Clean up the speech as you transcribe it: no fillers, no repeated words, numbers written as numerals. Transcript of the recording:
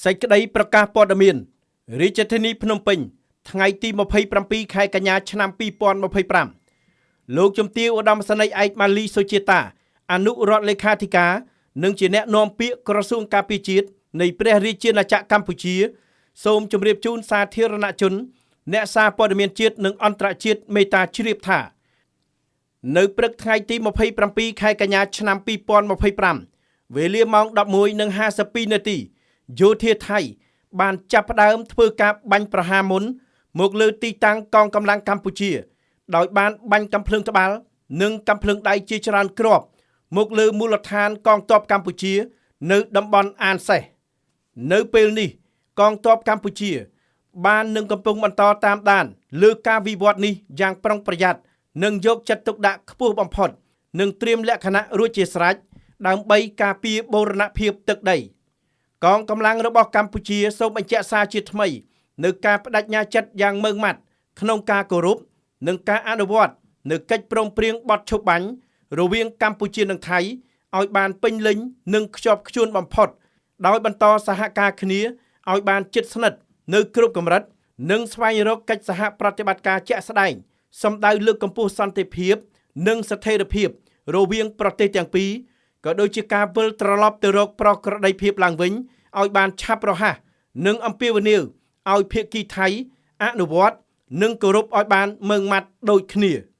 សេចក្តីប្រកាសព័ត៌មានរាជធានីភ្នំពេញថ្ងៃទី27ខែកញ្ញាឆ្នាំ2025លោកជំទាវឧត្តមសេនីយ៍ឯកម៉ាលីសុជាតាអនុរដ្ឋលេខាធិការនិងជាអ្នកនាំពាក្យក្រសួងការពារជាតិនៃព្រះរាជាណាចក្រកម្ពុជាសូមជម្រាបជូនសាធារណជនអ្នកសារព័ត៌មានជាតិនិងអន្តរជាតិមេត្តាជ្រាបថានៅព្រឹកថ្ងៃទី27ខែកញ្ញាឆ្នាំ2025វេលាម៉ោង 11:52 នាទីយោធាថៃបានចាប់ផ្ដើមធ្វើការបាញ់ប្រហារមុនមកលើទីតាំងកងកម្លាំងកម្ពុជាដោយបានបាញ់កាំភ្លើងត្បាល់និងកាំភ្លើងដៃជាច្រើនគ្រាប់មកលើមូលដ្ឋានកងទ័ពកម្ពុជានៅតំបន់អានសេះនៅពេលនេះកងទ័ពកម្ពុជាបាននឹងកំពុងបន្តតាមដានលើការវិវត្តនេះយ៉ាងប្រុងប្រយ័ត្ននិងយកចិត្តទុកដាក់ខ្ពស់បំផុតនិងត្រៀមលក្ខណៈរួចជាស្រេចដើម្បីការពារបូរណភាពទឹកដីកងកម្លាំងរបស់កម្ពុជាសូមបញ្ជាក់សារជាថ្មីនៅការបដិញ្ញាចិត្តយ៉ាងម៉ឺងម៉ាត់ក្នុងការគោរពនិងការអនុវត្តនៅកិច្ចព្រមព្រៀងបទឈប់បាញ់រវាងកម្ពុជានិងថៃឲ្យបានពេញលេញនិងខ្ជាប់ខ្ជួនបំផុតដោយបន្តសហការគ្នាឲ្យបានជិតស្និទ្ធនៅគ្រប់កម្រិតនិងស្វែងរកកិច្ចសហប្រតិបត្តិការជាក់ស្ដែងសំដៅលើកកម្ពស់សន្តិភាពនិងស្ថិរភាពរវាងប្រទេសទាំងពីរក៏ដូចជាការវិលត្រឡប់ទៅរកប្រក្រតីភាពឡើងវិញឲ្យបានឆាប់រហ័សនិងអំពាវនាវឲ្យភាគីថៃអនុវត្តនិងគោរពឲ្យបានម៉ឺងម៉ាត់ដូចគ្នា